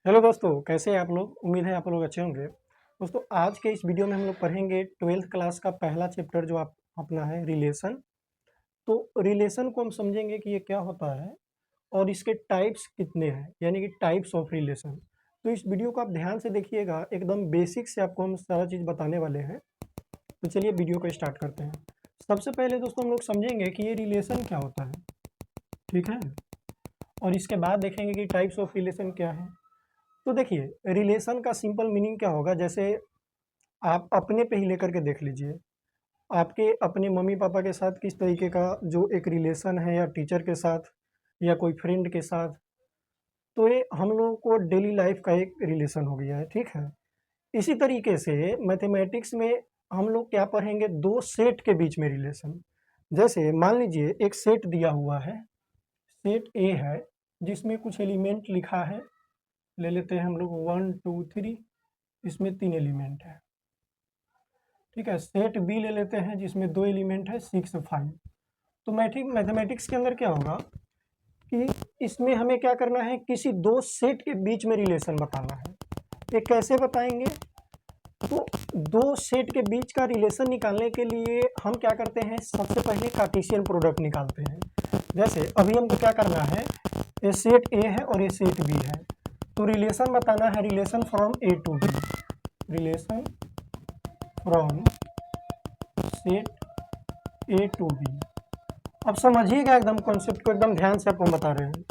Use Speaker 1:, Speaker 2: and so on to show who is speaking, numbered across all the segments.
Speaker 1: Hello दोस्तों, कैसे हैं आप लोग। उम्मीद है आप लोग अच्छे होंगे। दोस्तों, आज के इस वीडियो में हम लोग पढ़ेंगे 12th क्लास का पहला चैप्टर जो आप अपना है रिलेशन। तो रिलेशन को हम समझेंगे कि ये क्या होता है और इसके टाइप्स कितने हैं, यानी कि टाइप्स ऑफ रिलेशन। तो इस वीडियो को आप ध्यान से देखिएगा, एकदम बेसिक से आपको हम सारा चीज़ बताने वाले हैं। तो चलिए वीडियो को स्टार्ट करते हैं। सबसे पहले दोस्तों हम लोग समझेंगे कि ये रिलेशन क्या होता है, ठीक है, और इसके बाद देखेंगे कि टाइप्स ऑफ रिलेशन क्या है। तो देखिए, रिलेशन का सिंपल मीनिंग क्या होगा, जैसे आप अपने पे ही लेकर के देख लीजिए। आपके अपने मम्मी पापा के साथ किस तरीके का जो एक रिलेशन है, या टीचर के साथ, या कोई फ्रेंड के साथ। तो ये हम लोगों को डेली लाइफ का एक रिलेशन हो गया है, ठीक है। इसी तरीके से मैथमेटिक्स में हम लोग क्या पढ़ेंगे, दो सेट के बीच में रिलेशन। जैसे मान लीजिए एक सेट दिया हुआ है, सेट ए है, जिसमें कुछ एलिमेंट लिखा है। ले लेते हैं हम लोग 1 2 3, इसमें 3 एलिमेंट है, ठीक है। सेट बी ले लेते हैं जिसमें 2 एलिमेंट है, 6 5। तो मैथमेटिक्स के अंदर क्या होगा कि इसमें हमें क्या करना है, किसी दो सेट के बीच में रिलेशन बताना है। ये कैसे बताएंगे, तो दो सेट के बीच का रिलेशन निकालने के लिए हम क्या करते हैं, सबसे पहले कार्टेशियन प्रोडक्ट निकालते हैं। जैसे अभी हमको क्या करना है, ये सेट ए है और ये सेट बी है, तो रिलेशन बताना है, relation from A to B, relation from set A to B. अब समझिएगा, एकदम कॉन्सेप्ट को एकदम ध्यान से आपको बता रहे हैं।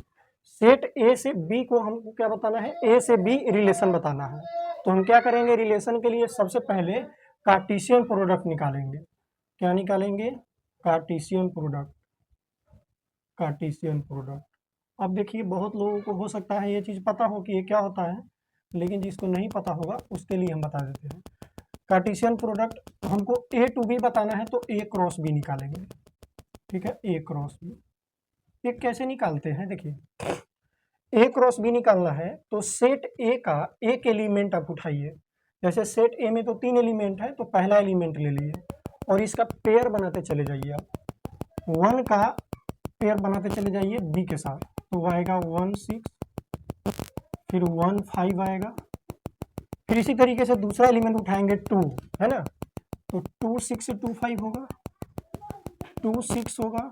Speaker 1: सेट ए से बी को हमको क्या बताना है, ए से बी रिलेशन बताना है। तो हम क्या करेंगे, रिलेशन के लिए सबसे पहले कार्टेशियन प्रोडक्ट निकालेंगे। क्या निकालेंगे, कार्टेशियन प्रोडक्ट, कार्टेशियन प्रोडक्ट। अब देखिए, बहुत लोगों को हो सकता है ये चीज़ पता हो कि ये क्या होता है, लेकिन जिसको नहीं पता होगा उसके लिए हम बता देते हैं। कार्टेशियन प्रोडक्ट हमको ए टू बी बताना है, तो ए क्रॉस बी निकालेंगे, ठीक है, ए क्रॉस बी। ये कैसे निकालते हैं, देखिए, ए क्रॉस बी निकालना है तो सेट ए का एक एलिमेंट आप उठाइए। जैसे सेट ए में तो 3 एलिमेंट है, तो पहला एलिमेंट ले लिए और इसका पेयर बनाते चले जाइए आप। 1 का पेयर बनाते चले जाइए बी के साथ, तो वो आएगा 1 6, फिर 1 5 आएगा। फिर इसी तरीके से दूसरा एलिमेंट उठाएंगे 2, है ना, तो 2 6 2 5 होगा, 2 6 होगा,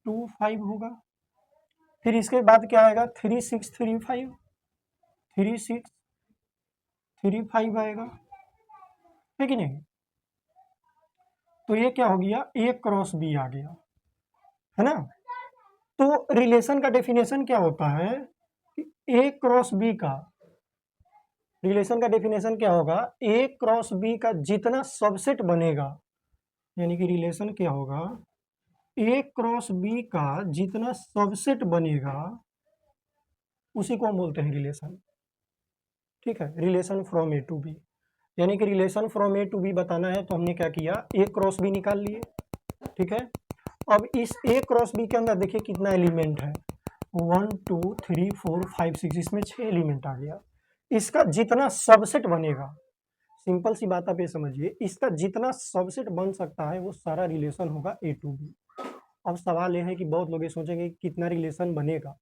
Speaker 1: 2 5 होगा। फिर इसके बाद क्या आएगा, 3 6 3 5, 3 6 3 5 आएगा, है कि नहीं। तो ये क्या हो गया, ए क्रॉस बी आ गया, है ना। तो रिलेशन का डेफिनेशन क्या होता है कि ए क्रॉस बी का रिलेशन का डेफिनेशन क्या होगा, ए क्रॉस बी का जितना सबसेट बनेगा, यानी कि रिलेशन क्या होगा, ए क्रॉस बी का जितना सबसेट बनेगा उसी को हम बोलते हैं रिलेशन, ठीक है। Relation from A to B, यानी कि relation from A to B बताना है, तो हमने क्या किया, ए क्रॉस बी निकाल लिए, ठीक है। अब इस ए क्रॉस बी के अंदर देखिए कितना एलिमेंट है, 1 2 3 4 5 6, इसमें 6 एलिमेंट आ गया। इसका जितना सबसेट बनेगा, सिंपल सी बात आप ये समझिए, इसका जितना सबसेट बन सकता है वो सारा रिलेशन होगा ए टू बी। अब सवाल ये है कि बहुत लोग ये सोचेंगे कि कितना रिलेशन बनेगा।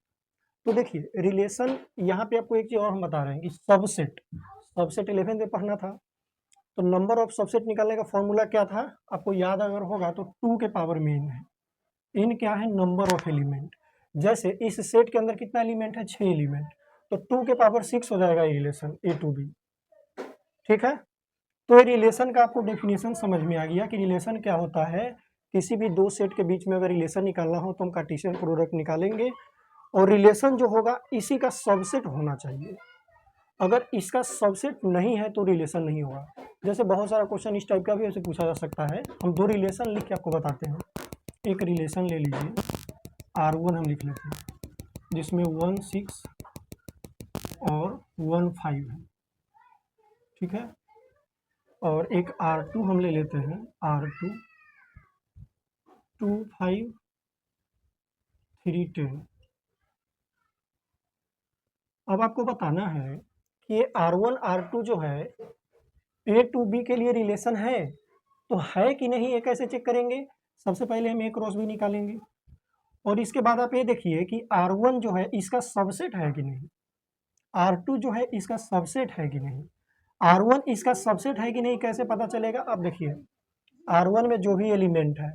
Speaker 1: तो देखिए, रिलेशन यहाँ पे आपको एक चीज और हम बता रहे हैं कि सबसेट, सबसेट 11 में पढ़ना था। तो नंबर ऑफ सबसेट निकालने का फॉर्मूला क्या था, आपको याद अगर होगा तो 2 के पावर में इन है। इन क्या है, नंबर ऑफ एलिमेंट। जैसे इस सेट के अंदर कितना एलिमेंट है, 6 एलिमेंट, तो 2 के पावर 6 हो जाएगा ये रिलेशन ए टू बी, ठीक है। तो ये रिलेशन का आपको डेफिनेशन समझ में आ गया कि रिलेशन क्या होता है। किसी भी दो सेट के बीच में अगर रिलेशन निकालना हो तो हम कार्टेशियन प्रोडक्ट निकालेंगे, और रिलेशन जो होगा इसी का सबसेट होना चाहिए। अगर इसका सबसेट नहीं है तो रिलेशन नहीं होगा। जैसे बहुत सारा क्वेश्चन इस टाइप का भी ऐसे पूछा जा सकता है। हम दो रिलेशन लिख के आपको बताते हैं। एक रिलेशन ले लीजिए, R1 हम लिख लेते हैं, जिसमें 1 6 और 1 5 है, ठीक है। और एक R2 हम ले लेते हैं, R2 2 5 3 10। अब आपको बताना है कि ये R1 R2 जो है ए टू बी के लिए रिलेशन है, तो है कि नहीं, ये कैसे चेक करेंगे। सबसे पहले हम ए क्रॉस बी निकालेंगे, और इसके बाद आप ये देखिए कि R1 जो है इसका सबसेट है कि नहीं। R2 जो है इसका सबसेट है कि नहीं, R1 इसका सबसेट है कि नहीं कैसे पता चलेगा? आप देखिए R1 में जो भी एलिमेंट है,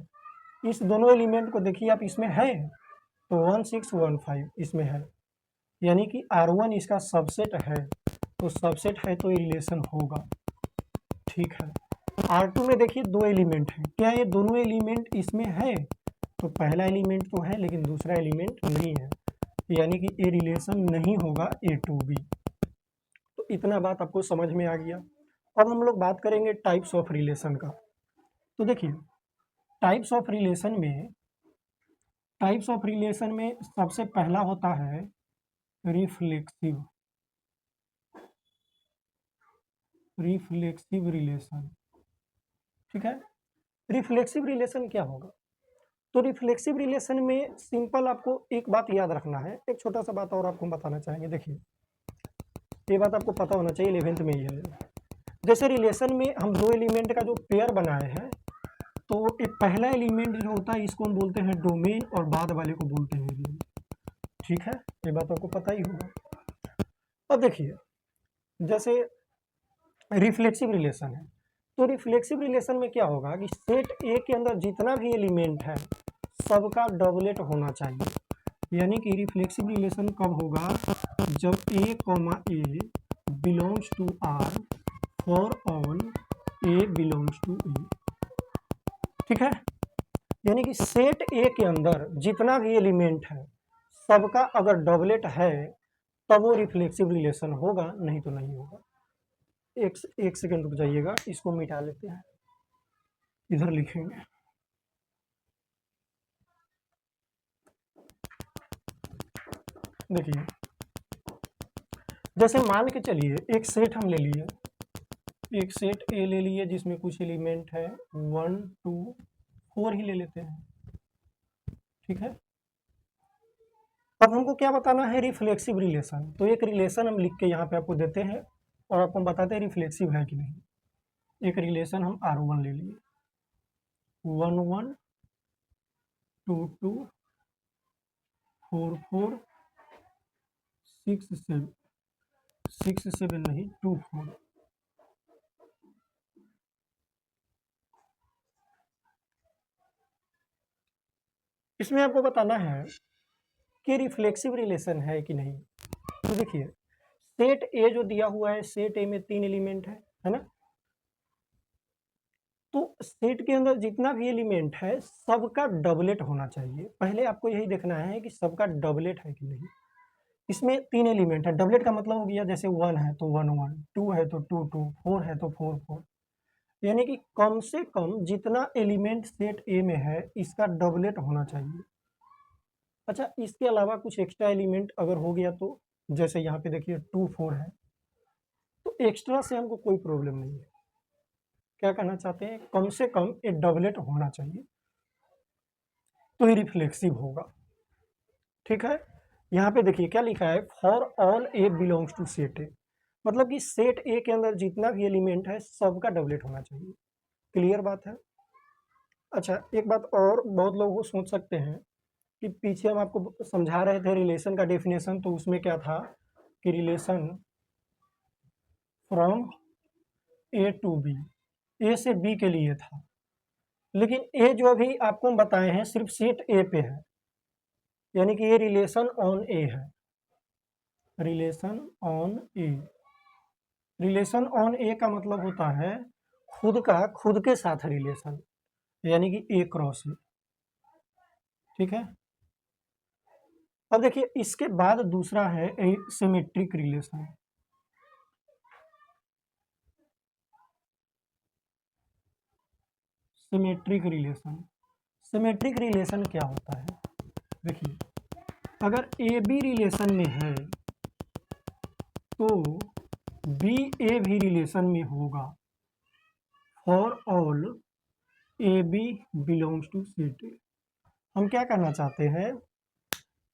Speaker 1: इस दोनों एलिमेंट को देखिए आप, इसमें है तो 1615 इसमें है, यानी कि R1 इसका सबसेट है, तो सबसेट है तो ये रिलेशन होगा। ठीक है, R2 में देखिए दो एलिमेंट हैं, क्या ये दोनों एलिमेंट इसमें है? तो पहला एलिमेंट तो है लेकिन दूसरा एलिमेंट नहीं है, यानी कि ये रिलेशन नहीं होगा A to B। तो इतना बात आपको समझ में आ गया। अब हम लोग बात करेंगे टाइप्स ऑफ रिलेशन का। तो देखिए टाइप्स ऑफ रिलेशन में सबसे पहला होता है रिफ्लेक्सिव रिलेशन। ठीक है, रिफ्लेक्सिव रिलेशन क्या होगा? तो रिफ्लेक्सिव रिलेशन में सिंपल आपको एक बात याद रखना है, एक छोटा सा बात और आपको बताना चाहेंगे। देखिए ये बात आपको पता होना चाहिए, 11th में ही है। जैसे रिलेशन में हम दो एलिमेंट का जो पेयर बनाए हैं, तो एक पहला एलिमेंट जो होता है इसको हम बोलते हैं डोमेन और बाद वाले को बोलते हैं रिंग। ठीक है, ये बात आपको पता ही होगा। अब देखिए जैसे रिफ्लेक्सिव रिलेशन है, तो रिफ्लेक्सिव रिलेशन में क्या होगा कि सेट ए के अंदर जितना भी एलिमेंट है सबका डबलेट होना चाहिए। यानी कि रिफ्लेक्सिव रिलेशन कब होगा? जब a comma a belongs to R for all A belongs to A. ठीक है, यानी कि सेट ए के अंदर जितना भी एलिमेंट है सबका अगर डबलेट है तब वो रिफ्लेक्सिव रिलेशन होगा, नहीं तो नहीं होगा। एक सेकंड रुक जाइएगा, इसको मिटा लेते हैं, इधर लिखेंगे। देखिए जैसे मान के चलिए एक सेट हम ले लिए, एक सेट ए ले लिए जिसमें कुछ एलिमेंट है 1 2 4 ही ले लेते हैं। ठीक है, अब हमको क्या बताना है? Reflexive relation. तो एक रिलेशन हम लिख के यहाँ पे आपको देते हैं और आपको बताते हैं रिफ्लेक्सिव है कि नहीं। एक रिलेशन हम R1 ले लिए, 1 1 2 2 4 4 6 7 नहीं 2 4। इसमें आपको बताना है कि रिफ्लेक्सिव रिलेशन है कि नहीं। तो देखिए सेट ए जो दिया हुआ है, सेट ए में 3 एलिमेंट है ना, तो सेट के अंदर जितना भी एलिमेंट है सबका डबलेट होना चाहिए। पहले आपको यही देखना है कि सबका डबलेट है कि नहीं। इसमें 3 एलिमेंट है, डबलेट का मतलब हो गया जैसे 1 है तो 1 1, 2 है तो 2 2, 4 है तो 4 4, यानी कि कम से कम जितना एलिमेंट सेट ए में है इसका डबलेट होना चाहिए। अच्छा, इसके अलावा कुछ एक्स्ट्रा एलिमेंट अगर हो गया तो, जैसे यहाँ पे देखिए 2 4 है, तो एक्स्ट्रा से हमको कोई प्रॉब्लम नहीं है। क्या कहना चाहते हैं? कम से कम एक डबलेट होना चाहिए तो ये रिफ्लेक्सिव होगा। ठीक है, यहाँ पे देखिए क्या लिखा है, for all A belongs to set A, मतलब कि सेट ए के अंदर जितना भी एलिमेंट है सबका डबलेट होना चाहिए। क्लियर बात है? अच्छा, एक बात और बहुत लोग वो सोच सकते हैं कि पीछे हम आपको समझा रहे थे रिलेशन का डेफिनेशन, तो उसमें क्या था कि relation from A to B, A से बी के लिए था, लेकिन ए जो अभी आपको हम बताए हैं सिर्फ सेट ए पे है, यानी कि ये रिलेशन ऑन ए है। Relation on A, relation on A का मतलब होता है खुद का खुद के साथ रिलेशन, यानी कि ए क्रॉस ए। ठीक है, अब देखिए इसके बाद दूसरा है symmetric relation. Symmetric relation, symmetric relation क्या होता है? देखिए अगर ए बी रिलेशन में है तो बी ए भी रिलेशन में होगा for all A B belongs to set A. हम क्या करना चाहते हैं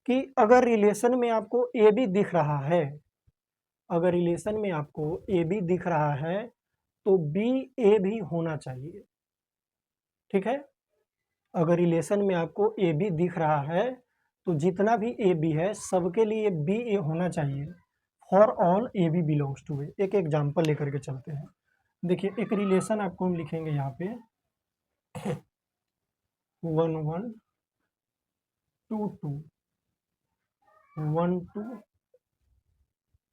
Speaker 1: कि अगर रिलेशन में आपको ए बी दिख रहा है, अगर रिलेशन में आपको ए बी दिख रहा है तो बी ए भी होना चाहिए। ठीक है, अगर रिलेशन में आपको ए बी दिख रहा है तो जितना भी ए बी है सबके लिए बी ए होना चाहिए for all A B belongs to A. एक एग्जाम्पल लेकर के चलते हैं। देखिए एक रिलेशन आपको हम लिखेंगे यहाँ पे 1 1 2 2 1 2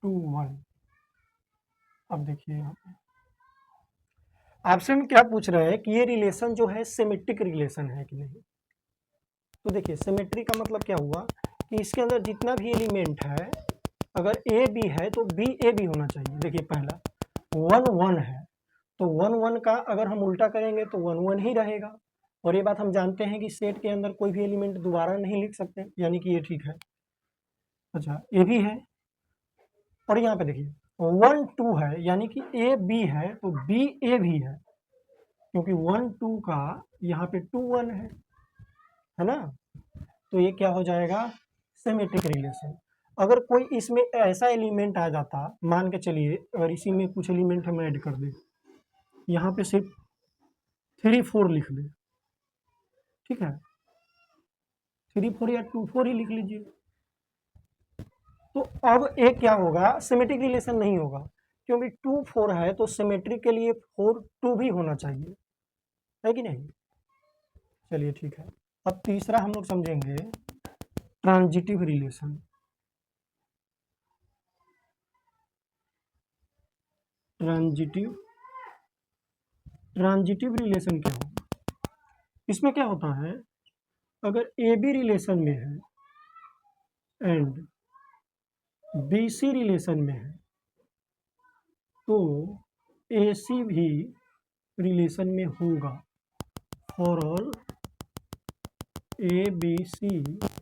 Speaker 1: 2 1। अब देखिए यहाँ पे आपसे हम क्या पूछ रहे हैं कि ये रिलेशन जो है सिमेट्रिक रिलेशन है कि नहीं। तो देखिए सिमेट्री का मतलब क्या हुआ कि इसके अंदर जितना भी एलिमेंट है अगर ए बी है तो बी ए बी होना चाहिए। देखिए पहला 1 1 है तो 1 1 का अगर हम उल्टा करेंगे तो 1 1 ही रहेगा। और ये बात हम जानते हैं कि सेट के अंदर कोई भी एलिमेंट दोबारा नहीं लिख सकते, यानी कि ये ठीक है। अच्छा ए भी है और यहाँ पे देखिए 1 2 है यानी कि ए बी है तो बी ए भी है, क्योंकि 1 2 का यहाँ पे 2 1 है ना। तो ये क्या हो जाएगा सिमेट्रिक रिलेशन। अगर कोई इसमें ऐसा एलिमेंट आ जाता, मान के चलिए अगर इसी में कुछ एलिमेंट हम ऐड कर दें, यहाँ पे सिर्फ 3 4 लिख दें, ठीक है 3 4 या 2 4 ही लिख लीजिए, तो अब एक क्या होगा सिमेट्रिक रिलेशन नहीं होगा, क्योंकि 2 4 है तो सिमेट्रिक के लिए 4 2 भी होना चाहिए, है कि नहीं। चलिए ठीक है। अब तीसरा हम लोग समझेंगे ट्रांजिटिव रिलेशन। ट्रांजिटिव रिलेशन क्या होगा, इसमें क्या होता है अगर ए बी रिलेशन में है एंड बी सी रिलेशन में है तो ए सी भी रिलेशन में होगा for all A B C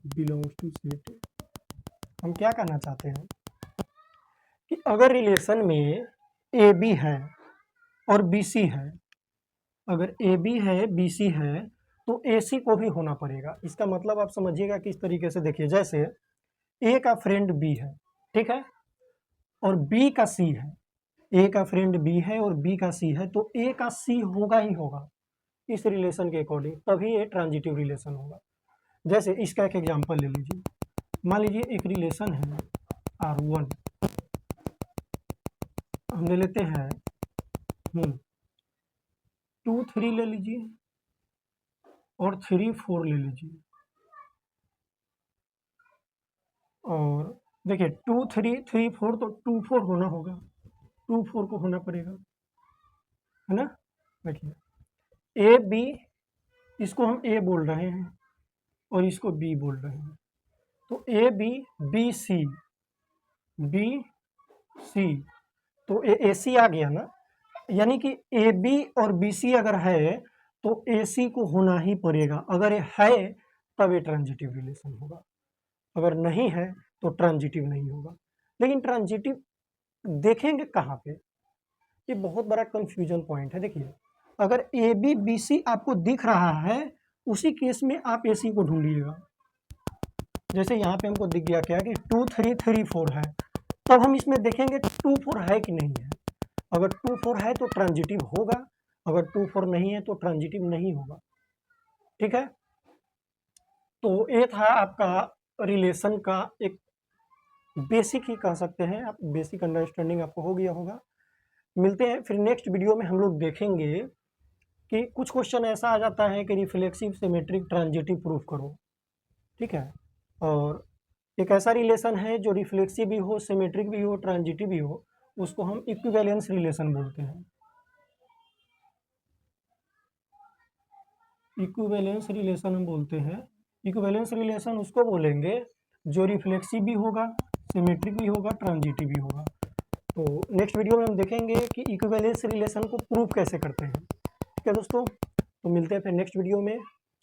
Speaker 1: belongs to set. हम क्या कहना चाहते हैं कि अगर रिलेशन में ए बी है और बी सी है, अगर ए बी है बी सी है तो ए सी को भी होना पड़ेगा। इसका मतलब आप समझिएगा किस तरीके से, देखिए जैसे ए का फ्रेंड बी है, ठीक है, और बी का सी है, ए का फ्रेंड बी है और बी का सी है, तो ए का सी होगा ही होगा इस रिलेशन के अकॉर्डिंग, तभी ये ट्रांजिटिव रिलेशन होगा। जैसे इसका एक एग्जांपल ले लीजिए, मान लीजिए एक रिलेशन है R1, हम ले लेते हैं 2 3 ले लीजिए और 3 4 ले लीजिए, और देखिए 2 3 3 4 तो 2 4 होना होगा, 2 4 को होना पड़ेगा, है ना। देखिए ए बी, इसको हम ए बोल रहे हैं और इसको बी बोल रहे हैं, तो A B B C B C, तो ए सी आ गया ना, यानी कि ए बी और बी सी अगर है तो ए सी को होना ही पड़ेगा। अगर ये है तब ये ट्रांजिटिव रिलेशन होगा, अगर नहीं है तो ट्रांजिटिव नहीं होगा। लेकिन ट्रांजिटिव देखेंगे कहाँ पे, ये बहुत बड़ा कंफ्यूजन पॉइंट है। देखिए अगर ए बी बी सी आपको दिख रहा है उसी केस में आप ए सी को ढूंढिएगा। जैसे यहाँ पे हमको दिख गया क्या कि 2 3 3 4 है, तब हम इसमें देखेंगे 2 4 है कि नहीं है। अगर 2 4 है तो ट्रांजिटिव होगा, अगर 2 4 नहीं है तो ट्रांजिटिव नहीं होगा, ठीक है। तो ये था आपका रिलेशन का एक बेसिक ही कह सकते हैं आप, बेसिक अंडरस्टैंडिंग आपको हो गया होगा। मिलते हैं फिर नेक्स्ट वीडियो में, हम लोग देखेंगे कि कुछ क्वेश्चन ऐसा आ जाता है कि रिफ्लेक्सिव सिमेट्रिक ट्रांजिटिव प्रूफ करो, ठीक है, और एक ऐसा रिलेशन है जो रिफ्लेक्सिव भी हो, सिमेट्रिक भी हो, ट्रांजिटिव भी हो, उसको हम इक्विवेलेंस रिलेशन बोलते हैं। इक्विवेलेंस रिलेशन हम बोलते हैं, इक्विवेलेंस रिलेशन उसको बोलेंगे जो रिफ्लेक्सिव भी होगा, सिमेट्रिक भी होगा, ट्रांजिटिव भी होगा। तो नेक्स्ट वीडियो में हम देखेंगे कि इक्विवेलेंस रिलेशन को प्रूफ कैसे करते हैं, ठीक है दोस्तों। तो मिलते हैं फिर नेक्स्ट वीडियो में।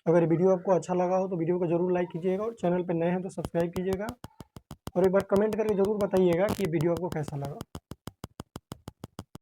Speaker 1: अगर वीडियो आपको अच्छा लगा हो तो वीडियो को जरूर लाइक कीजिएगा और चैनल पर नए हैं तो सब्सक्राइब कीजिएगा, और एक बार कमेंट करके जरूर बताइएगा कि ये वीडियो आपको कैसा लगा।